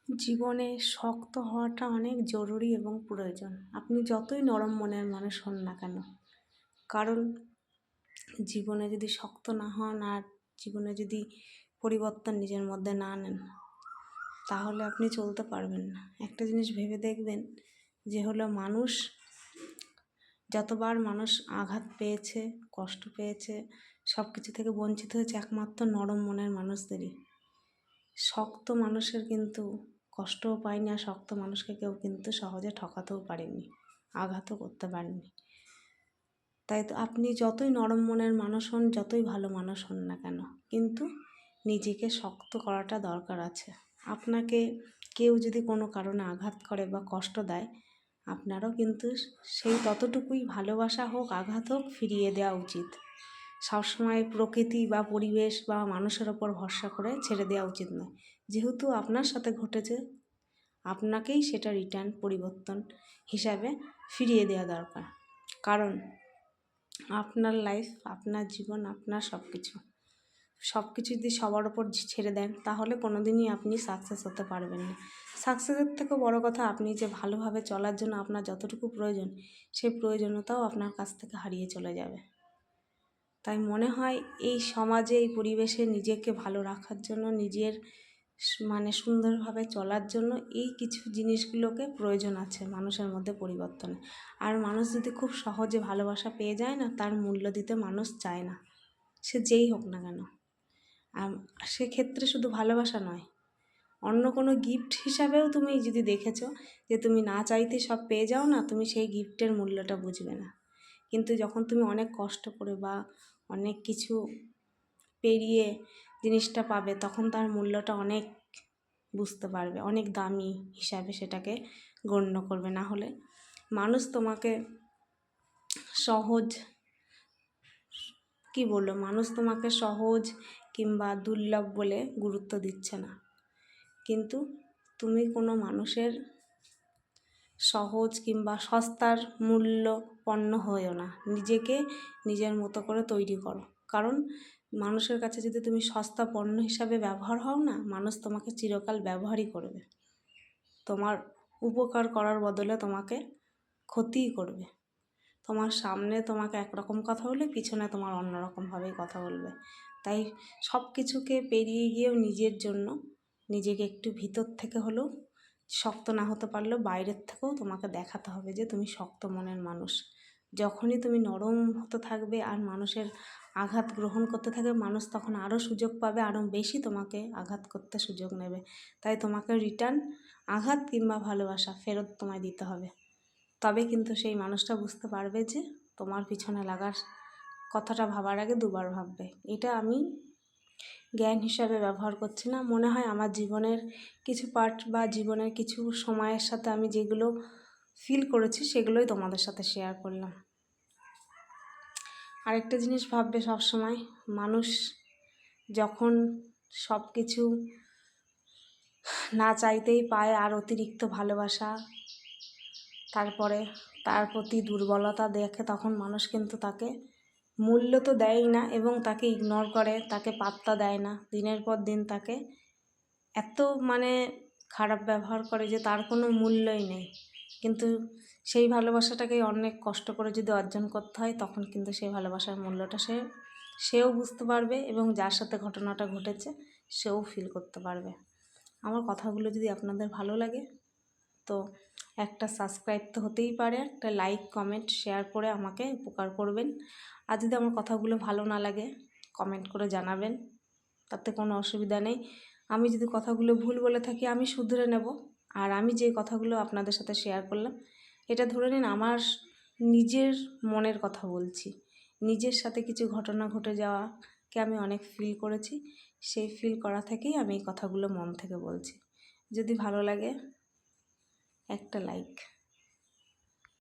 জীবনে শক্ত হওয়াটা অনেক জরুরি এবং প্রয়োজন। আপনি যতই নরম মনের মানুষ হন না কেন, কারণ জীবনে যদি শক্ত না হন আর জীবনে যদি পরিবর্তন নিজের মধ্যে না আনেন, তাহলে আপনি চলতে পারবেন না। একটা জিনিস ভেবে দেখবেন যে হলো যতবার মানুষ আঘাত পেয়েছে, কষ্ট পেয়েছে, সব কিছু থেকে বঞ্চিত হয়েছে একমাত্র নরম মনের মানুষদেরই। শক্ত মানুষের কিন্তু কষ্টও পায়নি, আর শক্ত মানুষকে কেউ কিন্তু সহজে ঠকাতেও পারেনি, আঘাতও করতে পারেনি। তাই তো আপনি যতই নরম মনের মানুষ হন, যতই ভালো মানুষ হন না কেন, কিন্তু নিজেকে শক্ত করাটা দরকার আছে। আপনাকে কেউ যদি কোনো কারণে আঘাত করে বা কষ্ট দেয়, আপনারও কিন্তু সেই ততটুকুই ভালোবাসা হোক, আঘাত হোক, ফিরিয়ে দেওয়া উচিত। সবসময় প্রকৃতি বা পরিবেশ বা মানুষের ওপর ভরসা করে ছেড়ে দেওয়া উচিত নয়। যেহেতু আপনার সাথে ঘটেছে, আপনাকেই সেটা রিটার্ন পরিবর্তন হিসাবে ফিরিয়ে দেওয়া দরকার। কারণ আপনার লাইফ, আপনার জীবন, আপনার সব কিছু যদি সবার ওপর ছেড়ে দেন, তাহলে কোনো দিনই আপনি সাকসেস হতে পারবেন না। সাকসেসের থেকেও বড় কথা, আপনি যে ভালোভাবে চলার জন্য আপনার যতটুকু প্রয়োজন, সেই প্রয়োজনীয়তাও আপনার কাছ থেকে হারিয়ে চলে যাবে। তাই মনে হয় এই সমাজে, এই পরিবেশে নিজেকে ভালো রাখার জন্য, নিজের সুন্দরভাবে চলার জন্য এই কিছু জিনিসগুলোকে প্রয়োজন আছে মানুষের মধ্যে পরিবর্তনে। আর মানুষ যদি খুব সহজে ভালোবাসা পেয়ে যায় না, তার মূল্য দিতে মানুষ চায় না, সে যেই হোক না কেন। আর সেক্ষেত্রে শুধু ভালোবাসা নয়, অন্য কোনো গিফট হিসাবেও তুমি যদি দেখেছো যে তুমি না চাইতে সব পেয়ে যাও না, তুমি সেই গিফটের মূল্যটা বুঝবে না। কিন্তু যখন তুমি অনেক কষ্ট করে বা অনেক কিছু পেরিয়ে জিনিসটা পাবে, তখন তার মূল্যটা অনেক বুঝতে পারবে, অনেক দামি হিসাবে সেটাকে গণ্য করবে। না হলে মানুষ তোমাকে সহজ কিংবা দুর্লভ বলে গুরুত্ব দিচ্ছে না। কিন্তু তুমি কোনো মানুষের সহজ কিংবা সস্তার মূল্য পণ্য হয়েও না, নিজেকে নিজের মতো করে তৈরি করো। কারণ মানুষের কাছে যদি তুমি সস্তা পণ্য হিসাবে ব্যবহার হও না, মানুষ তোমাকে চিরকাল ব্যবহারই করবে, তোমার উপকার করার বদলে তোমাকে ক্ষতিই করবে। তোমার সামনে তোমাকে একরকম কথা বলবে, পিছনে তোমার অন্যরকমভাবেই কথা বলবে। তাই সব কিছুকে পেরিয়ে গিয়েও নিজের জন্য নিজেকে একটু ভিতর থেকে হলেও শক্ত না হতে পারলেও বাইরের থেকেও তোমাকে দেখাতে হবে যে তুমি শক্ত মনের মানুষ। যখনই তুমি নরম হতে থাকবে আর মানুষের আঘাত গ্রহণ করতে থাকবে, মানুষ তখন আরও সুযোগ পাবে, আরও বেশি তোমাকে আঘাত করতে সুযোগ নেবে। তাই তোমাকে রিটার্ন আঘাত কিংবা ভালোবাসা ফেরত তোমায় দিতে হবে। তবে কিন্তু সেই মানুষটা বুঝতে পারবে যে তোমার পিছনে লাগার কথাটা ভাবার আগে দুবার ভাববে। এটা আমি জ্ঞান হিসাবে ব্যবহার করছি না, মনে হয় আমার জীবনের কিছু পার্ট বা জীবনের কিছু সময়ের সাথে আমি যেগুলো ফিল করেছি সেগুলোই তোমাদের সাথে শেয়ার করলাম। আরেকটা জিনিস ভাববে সবসময়, মানুষ যখন সব কিছু না চাইতেই পায় আর অতিরিক্ত ভালোবাসা, তারপরে তার প্রতি দুর্বলতা দেখে, তখন মানুষ কিন্তু তাকে মূল্য তো দেয়ই না এবং তাকে ইগনোর করে, তাকে পাত্তা দেয় না। দিনের পর দিন তাকে এত খারাপ ব্যবহার করে যে তার কোনো মূল্যই নেই। কিন্তু সেই ভালোবাসাটাকে অনেক কষ্ট করে যদি অর্জন করতে হয়, তখন কিন্তু সেই ভালোবাসার মূল্যটা সেও বুঝতে পারবে এবং যার সাথে ঘটনাটা ঘটেছে সেও ফিল করতে পারবে। আমার কথাগুলো যদি আপনাদের ভালো লাগে, তো একটা সাবস্ক্রাইব তো হতেই পারে, একটা লাইক, কমেন্ট, শেয়ার করে আমাকে উপকার করবেন। আর যদি আমার কথাগুলো ভালো না লাগে, কমেন্ট করে জানাবেন, তাতে কোনো অসুবিধা নেই। আমি যদি কথাগুলো ভুল বলে থাকি, আমি শুধরে নেব। আর আমি যে কথাগুলো আপনাদের সাথে শেয়ার করলাম, এটা ধরে নিন আমার নিজের মনের কথা বলছি। নিজের সাথে কিছু ঘটনা ঘটে যাওয়াকে আমি অনেক ফিল করেছি, সেই ফিল করা থেকেই আমি এই কথাগুলো মন থেকে বলছি। যদি ভালো লাগে, একটা লাইক।